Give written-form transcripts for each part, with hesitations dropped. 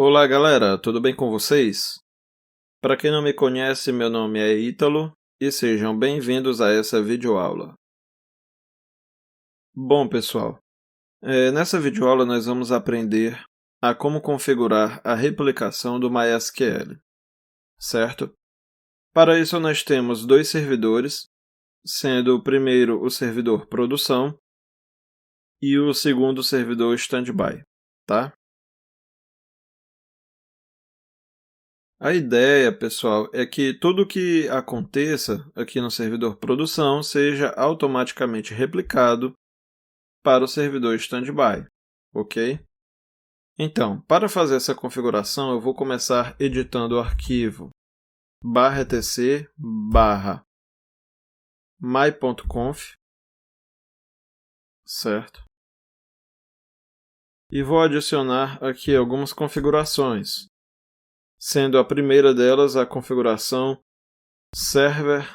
Olá galera, tudo bem com vocês? Para quem não me conhece, meu nome é Ítalo e sejam bem-vindos a essa videoaula. Bom pessoal, nessa videoaula nós vamos aprender a como configurar a replicação do MySQL, certo? Para isso nós temos dois servidores, sendo o primeiro o servidor produção e o segundo o servidor standby, tá? A ideia, pessoal, é que tudo que aconteça aqui no servidor produção seja automaticamente replicado para o servidor standby, ok? Então, para fazer essa configuração, eu vou começar editando o arquivo /etc /my.conf, certo? E vou adicionar aqui algumas configurações, sendo a primeira delas a configuração server-id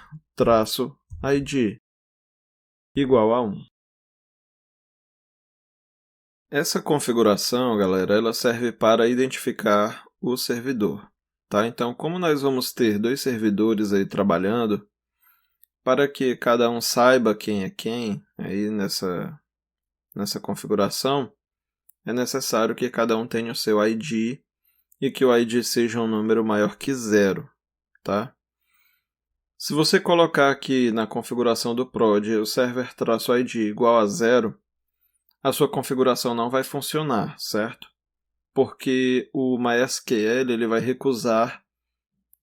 igual a 1. Essa configuração, galera, ela serve para identificar o servidor, tá? Então, como nós vamos ter dois servidores aí trabalhando, para que cada um saiba quem é quem aí nessa configuração, é necessário que cada um tenha o seu ID e que o ID seja um número maior que 0, tá? Se você colocar aqui na configuração do prod o server-id igual a 0, a sua configuração não vai funcionar, certo? Porque o MySQL ele vai recusar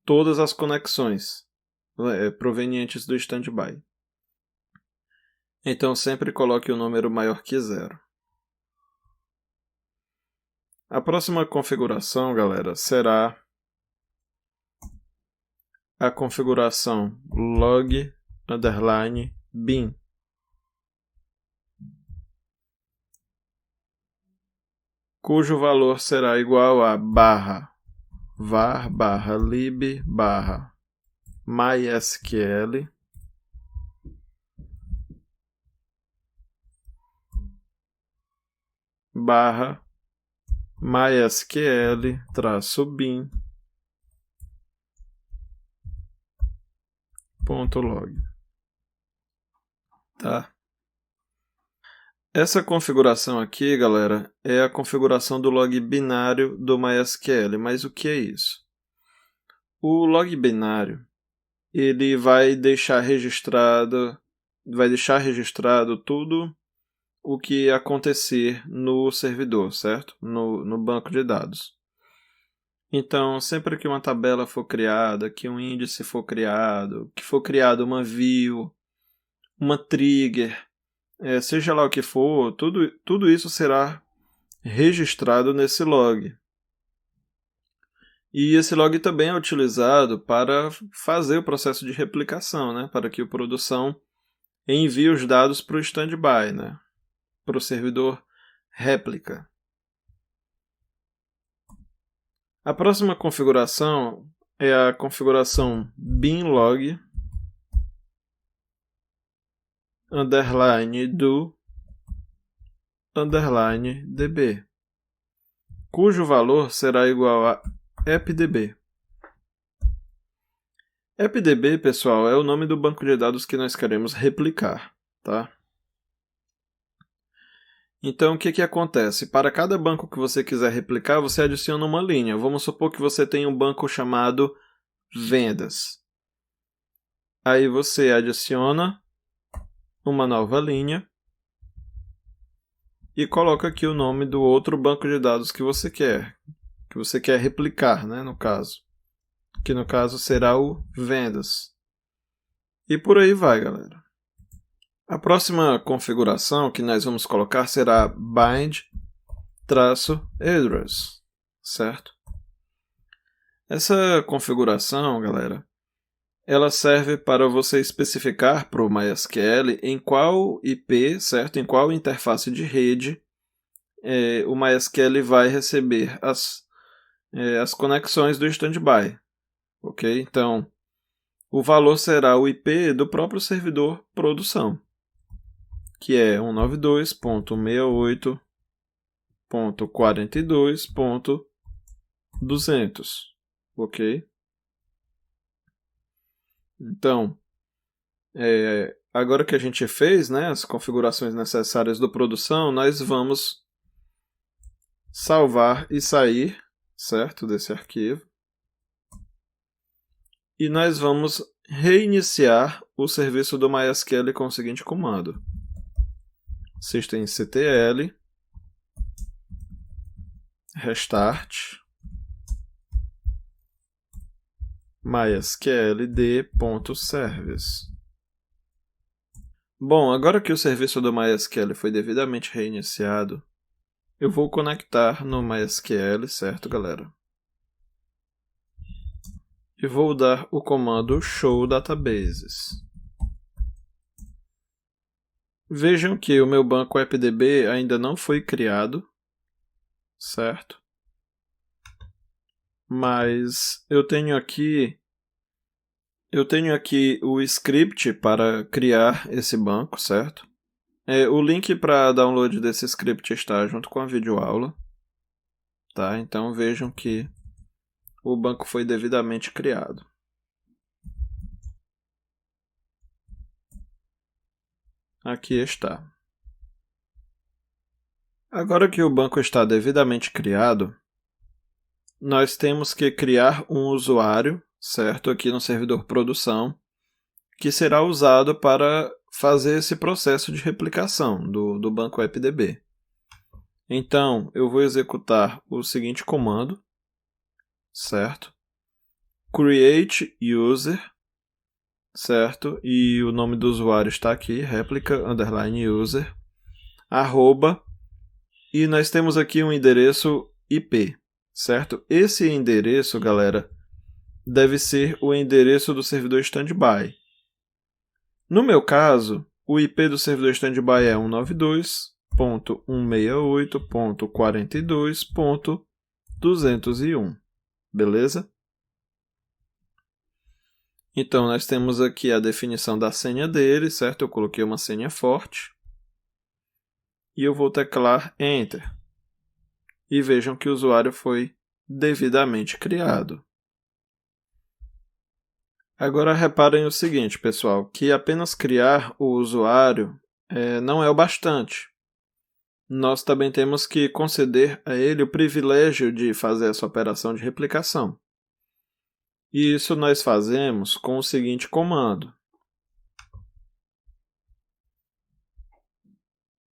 todas as conexões provenientes do standby. Então, sempre coloque o número maior que 0. A próxima configuração, galera, será a configuração log_bin, cujo valor será igual a /var/lib/mysql /mysql-bin.log, tá? Essa configuração aqui, galera, é a configuração do log binário do MySQL. Mas o que é isso? O log binário ele vai deixar registrado tudo o que acontecer no servidor, certo? No banco de dados. Então, sempre que uma tabela for criada, que um índice for criado, que for criada uma view, uma trigger, seja lá o que for, tudo isso será registrado nesse log. E esse log também é utilizado para fazer o processo de replicação, né? Para que a produção envie os dados para o standby, né? Para o servidor réplica. A próxima configuração é a configuração binlog _do _db, cujo valor será igual a epdb. Epdb, pessoal, é o nome do banco de dados que nós queremos replicar, tá? Então, o que acontece? Para cada banco que você quiser replicar, você adiciona uma linha. Vamos supor que você tem um banco chamado vendas. Aí você adiciona uma nova linha e coloca aqui o nome do outro banco de dados que você quer replicar, né, no caso. Que no caso será o vendas. E por aí vai, galera. A próxima configuração que nós vamos colocar será bind-address, certo? Essa configuração, galera, ela serve para você especificar para o MySQL em qual IP, certo? Em qual interface de rede o MySQL vai receber as conexões do standby, ok? Então, o valor será o IP do próprio servidor produção, que é 192.168.42.168. 200, ok? Então, agora que a gente fez, né, as configurações necessárias do produção, nós vamos salvar e sair, certo, desse arquivo. E nós vamos reiniciar o serviço do MySQL com o seguinte comando: systemctl restart mysqld.service. Bom, agora que o serviço do MySQL foi devidamente reiniciado, eu vou conectar no MySQL, certo, galera? E vou dar o comando show databases. Vejam que o meu banco AppDB ainda não foi criado, certo? Mas eu tenho aqui o script para criar esse banco, certo? O link para download desse script está junto com a videoaula, tá? Então vejam que o banco foi devidamente criado. Aqui está. Agora que o banco está devidamente criado, nós temos que criar um usuário, certo? Aqui no servidor produção, que será usado para fazer esse processo de replicação do banco AppDB. Então, eu vou executar o seguinte comando, certo? Create user, certo? E o nome do usuário está aqui, replica_user, arroba, e nós temos aqui um endereço IP, certo? Esse endereço, galera, deve ser o endereço do servidor standby. No meu caso, o IP do servidor standby é 192.168.42.201, beleza? Então, nós temos aqui a definição da senha dele, certo? Eu coloquei uma senha forte. E eu vou teclar Enter. E vejam que o usuário foi devidamente criado. Agora reparem o seguinte, pessoal, que apenas criar o usuário não é o bastante. Nós também temos que conceder a ele o privilégio de fazer essa operação de replicação. E isso nós fazemos com o seguinte comando: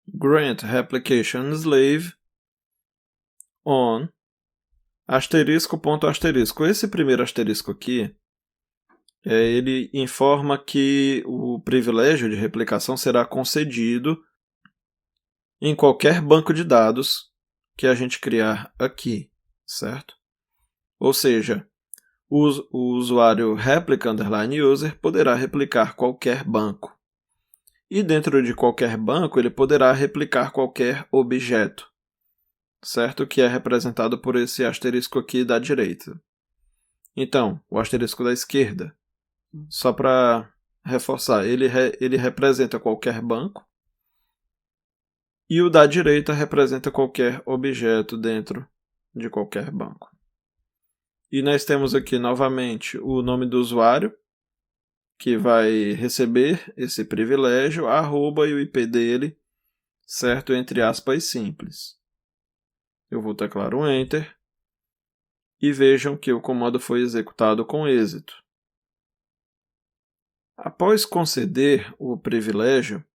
grant replication slave on asterisco ponto asterisco. Esse primeiro asterisco aqui, ele informa que o privilégio de replicação será concedido em qualquer banco de dados que a gente criar aqui, certo? Ou seja, o usuário replica_user poderá replicar qualquer banco. E dentro de qualquer banco, ele poderá replicar qualquer objeto, certo? Que é representado por esse asterisco aqui da direita. Então, o asterisco da esquerda, só para reforçar, ele representa qualquer banco, e o da direita representa qualquer objeto dentro de qualquer banco. E nós temos aqui novamente o nome do usuário, que vai receber esse privilégio, arroba e o IP dele, certo? Entre aspas simples. Eu vou teclar um Enter e vejam que o comando foi executado com êxito. Após conceder o privilégio,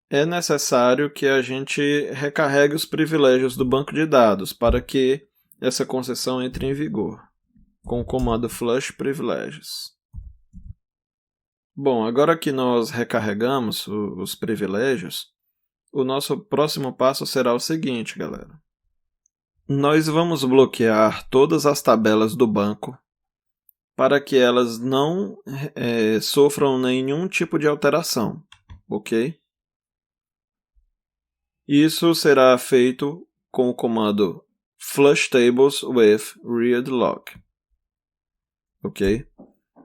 é necessário que a gente recarregue os privilégios do banco de dados para que essa concessão entre em vigor, com o comando flush privileges. Bom, agora que nós recarregamos os privilégios, o nosso próximo passo será o seguinte, galera. Nós vamos bloquear todas as tabelas do banco para que elas não sofram nenhum tipo de alteração, ok? Isso será feito com o comando flush tables with read lock, ok?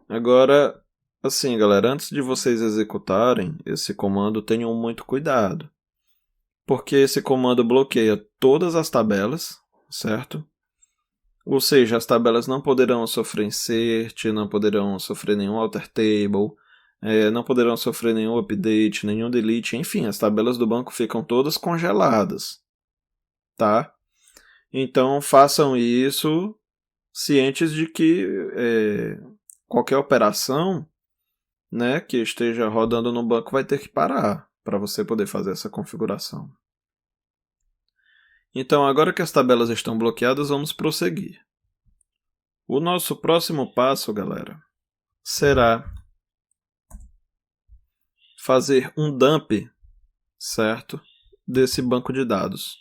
Agora, assim, galera, antes de vocês executarem esse comando, tenham muito cuidado, porque esse comando bloqueia todas as tabelas, certo? Ou seja, as tabelas não poderão sofrer insert, não poderão sofrer nenhum alter table, não poderão sofrer nenhum update, nenhum delete, enfim, as tabelas do banco ficam todas congeladas, tá? Então façam isso cientes de que qualquer operação, né, que esteja rodando no banco vai ter que parar para você poder fazer essa configuração. Então, agora que as tabelas estão bloqueadas, vamos prosseguir. O nosso próximo passo, galera, será fazer um dump, certo, desse banco de dados.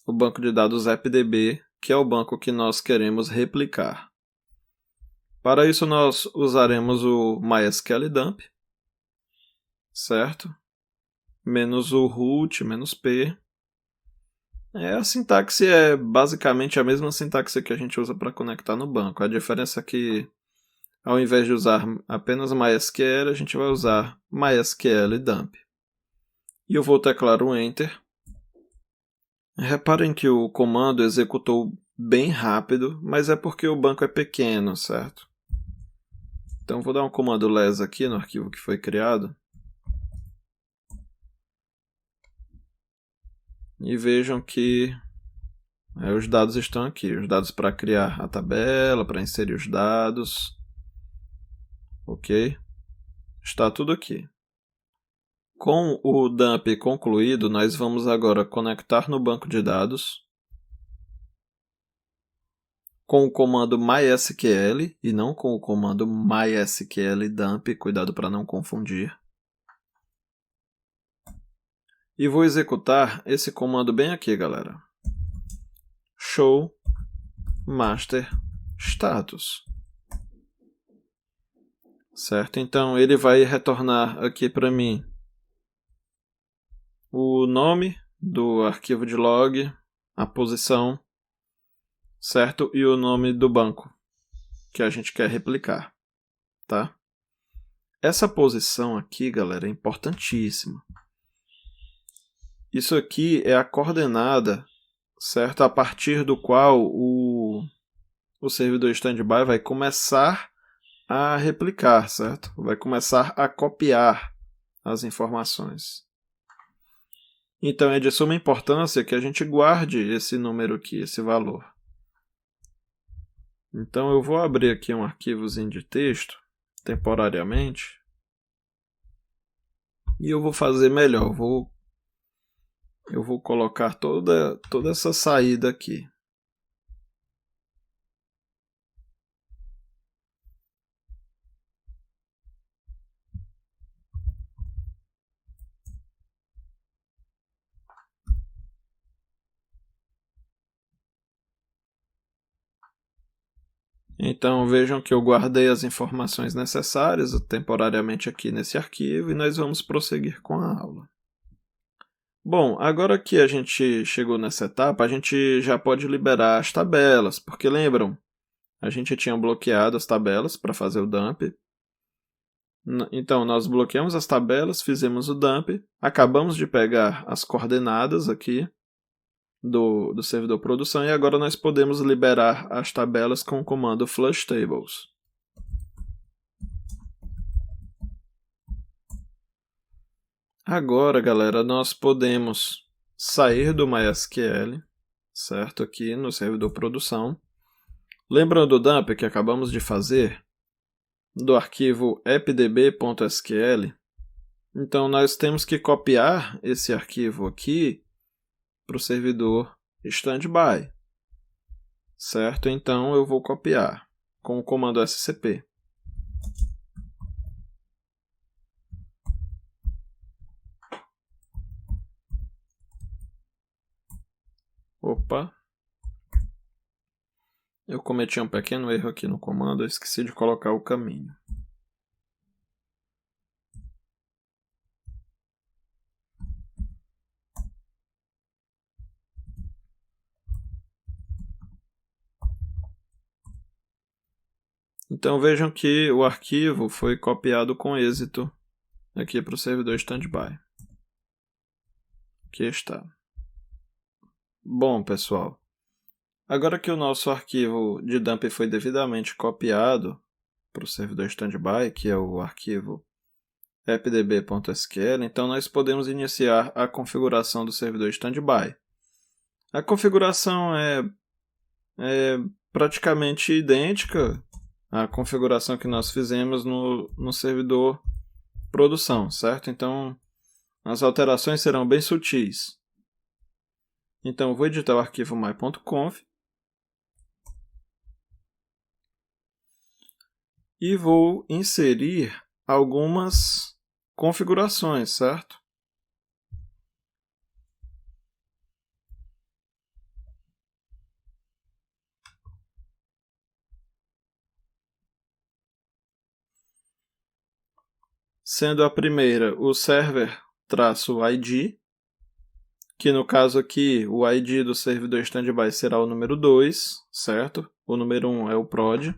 O banco de dados AppDB, que é o banco que nós queremos replicar. Para isso, nós usaremos o MySQL dump, certo? Menos o root, menos p. A sintaxe é basicamente a mesma sintaxe que a gente usa para conectar no banco. A diferença é que, ao invés de usar apenas MySQL, a gente vai usar MySQL dump. E eu vou teclar um Enter. Reparem que o comando executou bem rápido, mas é porque o banco é pequeno, certo? Então vou dar um comando les aqui no arquivo que foi criado. E vejam que os dados estão aqui. Os dados para criar a tabela, para inserir os dados. Ok? Está tudo aqui. Com o dump concluído, nós vamos agora conectar no banco de dados com o comando MySQL e não com o comando MySQL dump, cuidado para não confundir. E vou executar esse comando bem aqui, galera. Show master status. Certo? Então ele vai retornar aqui para mim o nome do arquivo de log, a posição, certo? E o nome do banco que a gente quer replicar, tá? Essa posição aqui, galera, é importantíssima. Isso aqui é a coordenada, certo? A partir do qual o servidor standby vai começar a replicar, certo? Vai começar a copiar as informações. Então é de suma importância que a gente guarde esse número aqui, esse valor. Então eu vou abrir aqui um arquivozinho de texto, temporariamente, e eu vou fazer melhor. Eu vou colocar toda essa saída aqui. Então vejam que eu guardei as informações necessárias temporariamente aqui nesse arquivo e nós vamos prosseguir com a aula. Bom, agora que a gente chegou nessa etapa, a gente já pode liberar as tabelas, porque lembram? A gente tinha bloqueado as tabelas para fazer o dump. Então, nós bloqueamos as tabelas, fizemos o dump, acabamos de pegar as coordenadas aqui do servidor produção e agora nós podemos liberar as tabelas com o comando flushTables. Agora, galera, nós podemos sair do MySQL, certo? Aqui no servidor produção. Lembrando do dump que acabamos de fazer, do arquivo appdb.sql, então nós temos que copiar esse arquivo aqui para o servidor standby, certo? Então eu vou copiar com o comando scp. Opa! Eu cometi um pequeno erro aqui no comando, eu esqueci de colocar o caminho. Então vejam que o arquivo foi copiado com êxito aqui para o servidor standby. Aqui está. Bom, pessoal, Agora que o nosso arquivo de dump foi devidamente copiado para o servidor standby, que é o arquivo appdb.sql, então nós podemos iniciar a configuração do servidor standby. A configuração é praticamente idêntica à configuração que nós fizemos no servidor produção, certo? Então, as alterações serão bem sutis. Então, eu vou editar o arquivo my.conf e vou inserir algumas configurações, certo? Sendo a primeira o server-id, que no caso aqui o ID do servidor standby será o número 2, certo? O número 1 é o prod.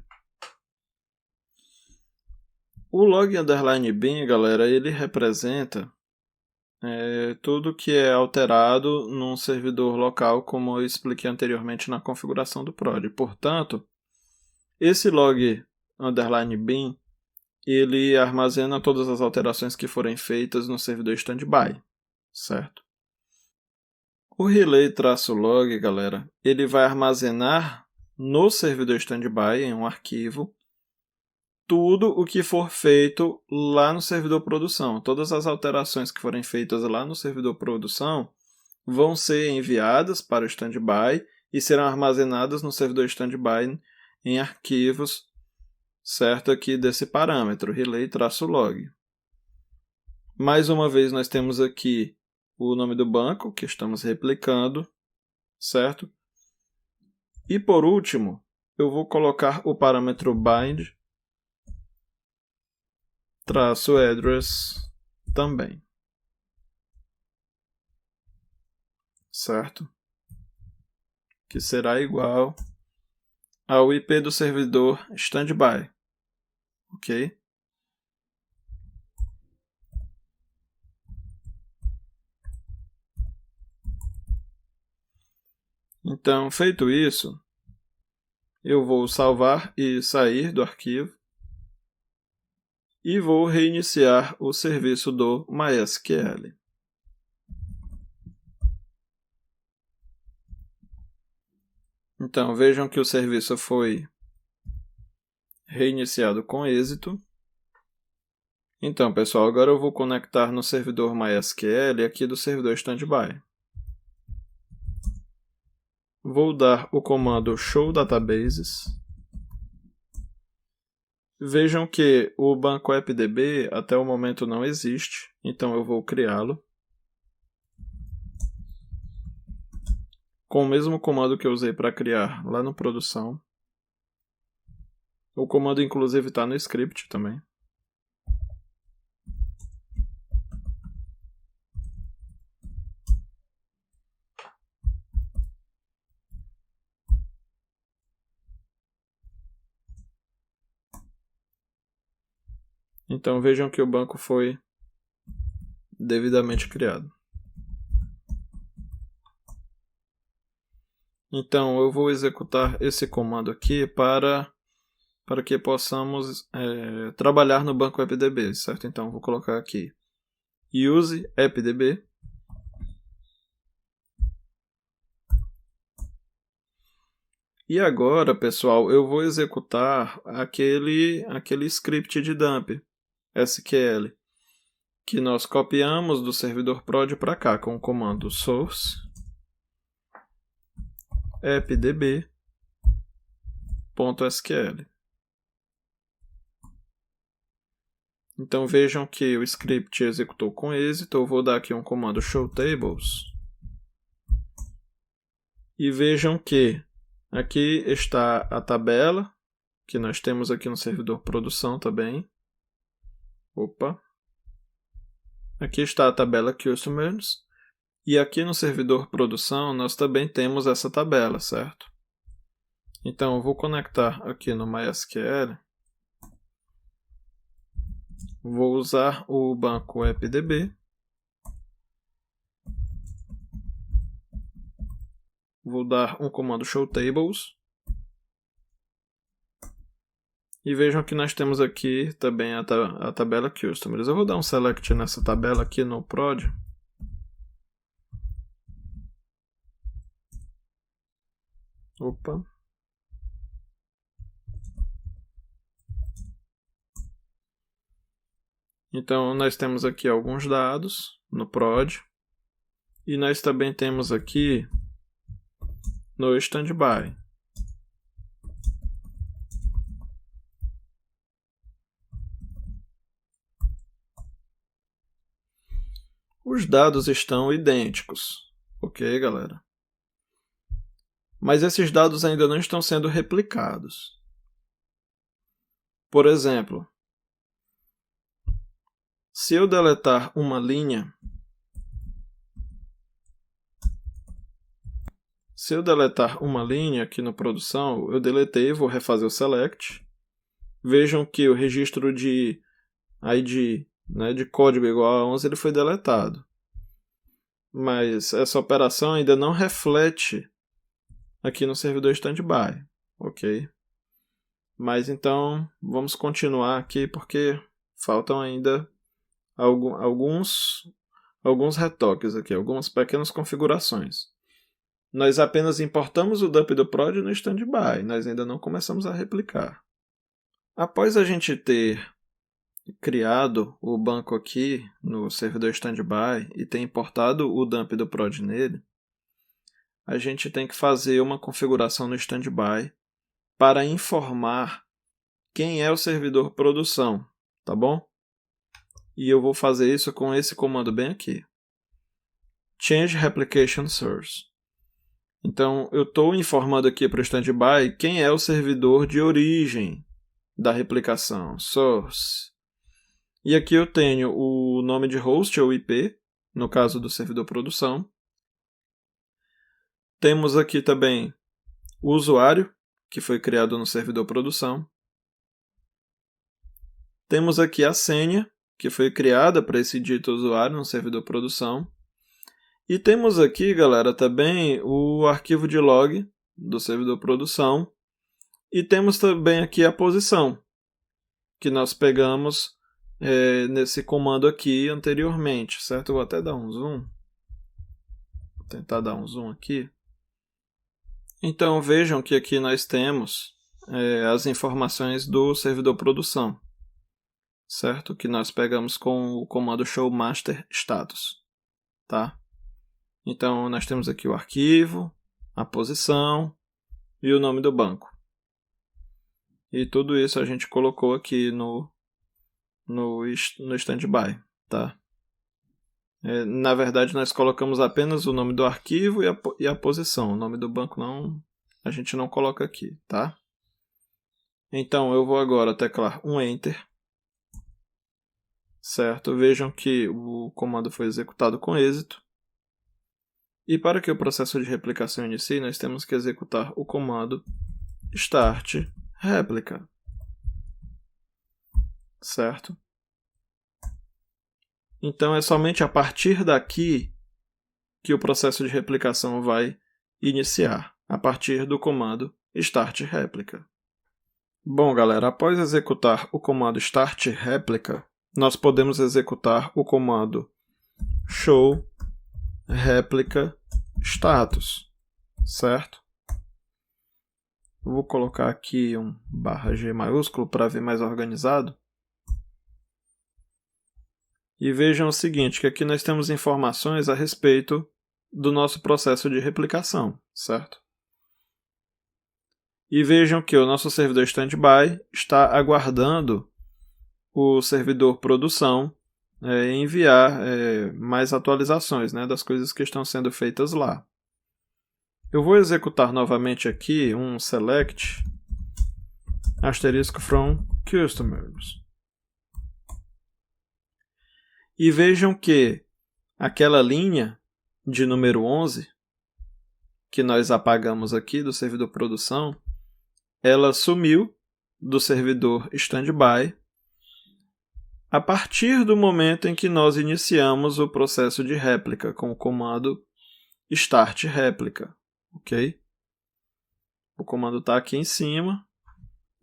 O log_bin, galera, ele representa tudo que é alterado num servidor local, como eu expliquei anteriormente na configuração do prod. Portanto, esse log_bin ele armazena todas as alterações que forem feitas no servidor standby, certo? O relay-log, galera, ele vai armazenar no servidor standby, em um arquivo, tudo o que for feito lá no servidor produção. Todas as alterações que forem feitas lá no servidor produção vão ser enviadas para o standby e serão armazenadas no servidor standby em arquivos, certo, aqui desse parâmetro, relay-log. Mais uma vez, nós temos aqui o nome do banco que estamos replicando, certo? E por último, eu vou colocar o parâmetro bind-address também, certo? Que será igual ao IP do servidor standby, ok? Então, feito isso, eu vou salvar e sair do arquivo e vou reiniciar o serviço do MySQL. Então, vejam que o serviço foi reiniciado com êxito. Então, pessoal, agora eu vou conectar no servidor MySQL aqui do servidor standby. Vou dar o comando show databases. Vejam que o banco appdb até o momento não existe, então eu vou criá-lo. Com o mesmo comando que eu usei para criar lá no produção. O comando, inclusive, está no script também. Então vejam que o banco foi devidamente criado. Então eu vou executar esse comando aqui para que possamos trabalhar no banco appdb, certo? Então vou colocar aqui use appdb. E agora, pessoal, eu vou executar aquele script de dump SQL que nós copiamos do servidor prod para cá com o comando source appdb.sql. Então vejam que o script executou com êxito. Eu vou dar aqui um comando showTables. E vejam que aqui está a tabela que nós temos aqui no servidor produção também. Opa! Aqui está a tabela Customers. E aqui no servidor produção nós também temos essa tabela, certo? Então eu vou conectar aqui no MySQL. Vou usar o banco appdb. vou dar um comando showTables. E vejam que nós temos aqui também a tabela Customers. Eu vou dar um select nessa tabela aqui no prod. Opa. Então, nós temos aqui alguns dados no prod. E nós também temos aqui no standby. Os dados estão idênticos, ok, galera? Mas esses dados ainda não estão sendo replicados. Por exemplo, se eu deletar uma linha, aqui na produção, eu deletei, vou refazer o select. Vejam que o registro de ID, né, de código igual a 11, ele foi deletado. Mas essa operação ainda não reflete aqui no servidor standby, ok? Mas então, vamos continuar aqui porque faltam ainda alguns retoques aqui, algumas pequenas configurações. Nós apenas importamos o dump do prod no standby, nós ainda não começamos a replicar. Após a gente ter criado o banco aqui no servidor standby e ter importado o dump do prod nele, a gente tem que fazer uma configuração no standby para informar quem é o servidor produção, tá bom? E eu vou fazer isso com esse comando bem aqui. Change Replication Source. Então, eu estou informando aqui para o standby quem é o servidor de origem da replicação, source. E aqui eu tenho o nome de host ou IP, no caso do servidor produção. Temos aqui também o usuário, que foi criado no servidor produção. Temos aqui a senha, que foi criada para esse dito usuário no servidor produção. E temos aqui, galera, também o arquivo de log do servidor produção. E temos também aqui a posição, que nós pegamos nesse comando aqui anteriormente, certo? Eu vou até dar um zoom. Vou tentar dar um zoom aqui. Então vejam que aqui nós temos as informações do servidor produção, certo? Que nós pegamos com o comando showMasterStatus, tá? Então nós temos aqui o arquivo, a posição e o nome do banco. E tudo isso a gente colocou aqui no standby, tá? Na verdade, nós colocamos apenas o nome do arquivo e a posição. O nome do banco a gente não coloca aqui, tá? Então, eu vou agora teclar um Enter. Certo? Vejam que o comando foi executado com êxito. E para que o processo de replicação inicie, nós temos que executar o comando Start Replica. Certo? Então, é somente a partir daqui que o processo de replicação vai iniciar, a partir do comando Start Replica. Bom, galera, após executar o comando Start Replica, nós podemos executar o comando Show Replica Status, certo? Eu vou colocar aqui um /G maiúsculo para ver mais organizado. E vejam o seguinte, que aqui nós temos informações a respeito do nosso processo de replicação, certo? E vejam que o nosso servidor standby está aguardando o servidor produção enviar mais atualizações, né, das coisas que estão sendo feitas lá. Eu vou executar novamente aqui um select *from customers. E vejam que aquela linha de número 11, que nós apagamos aqui do servidor produção, ela sumiu do servidor standby a partir do momento em que nós iniciamos o processo de réplica com o comando Start Réplica. ok? O comando está aqui em cima.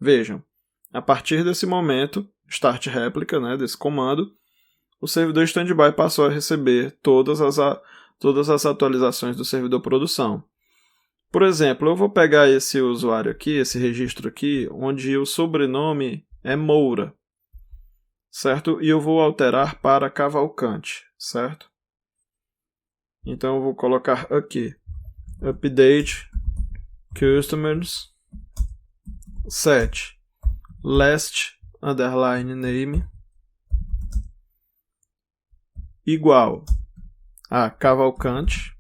Vejam, a partir desse momento, start réplica, né, desse comando, o servidor standby passou a receber todas as atualizações do servidor produção. Por exemplo, eu vou pegar esse usuário aqui, esse registro aqui, onde o sobrenome é Moura, certo? E eu vou alterar para Cavalcante, certo? Então eu vou colocar aqui, update customers set last underline name igual a Cavalcante,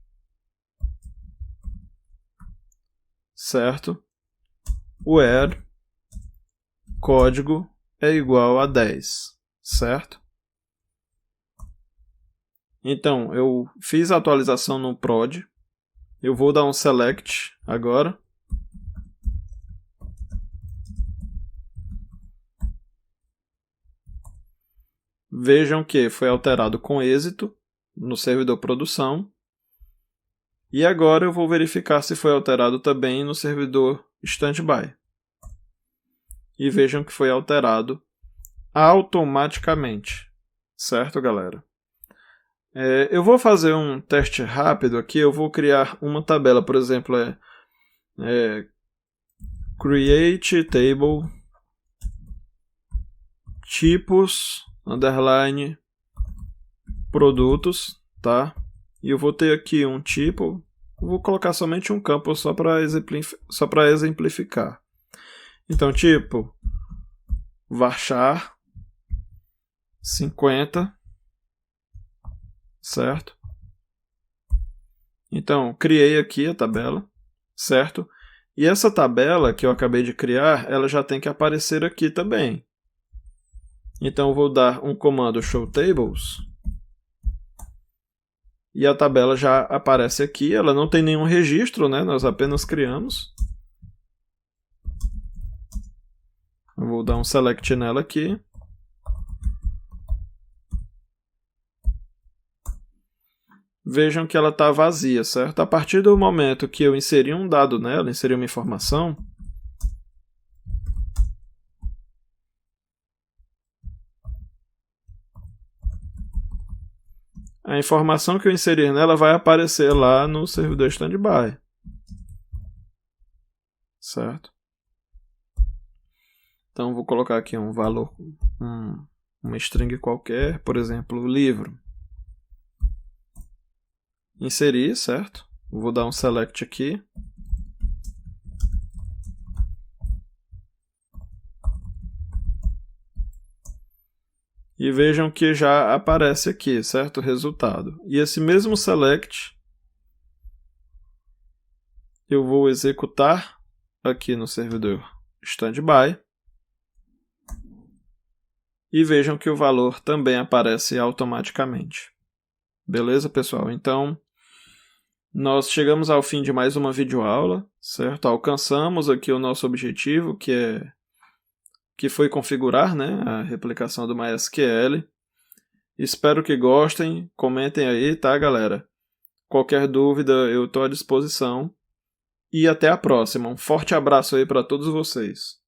certo? Where código é igual a 10, certo? Então, eu fiz a atualização no prod, eu vou dar um select agora. Vejam que foi alterado com êxito no servidor produção. E agora eu vou verificar se foi alterado também no servidor standby. E vejam que foi alterado automaticamente. Certo, galera? Eu vou fazer um teste rápido aqui. Eu vou criar uma tabela, por exemplo, create table tipos underline produtos, tá? E eu vou ter aqui um tipo, vou colocar somente um campo só para exemplificar. Então, tipo varchar 50, certo? Então, criei aqui a tabela, certo? E essa tabela que eu acabei de criar, ela já tem que aparecer aqui também. Então, eu vou dar um comando show tables. E a tabela já aparece aqui. Ela não tem nenhum registro, né? Nós apenas criamos. Eu vou dar um select nela aqui. Vejam que ela está vazia, certo? A partir do momento que eu inseri um dado nela, inseri uma informação, a informação que eu inserir nela vai aparecer lá no servidor standby, certo? Então, vou colocar aqui um valor, uma string qualquer, por exemplo, livro. Inserir, certo? Vou dar um select aqui. E vejam que já aparece aqui, certo? O resultado. E esse mesmo select eu vou executar aqui no servidor standby. E vejam que o valor também aparece automaticamente. Beleza, pessoal? Então, nós chegamos ao fim de mais uma videoaula, certo? Alcançamos aqui o nosso objetivo, que foi configurar, né, a replicação do MySQL. Espero que gostem, comentem aí, tá, galera? Qualquer dúvida eu estou à disposição. E até a próxima. Um forte abraço aí para todos vocês.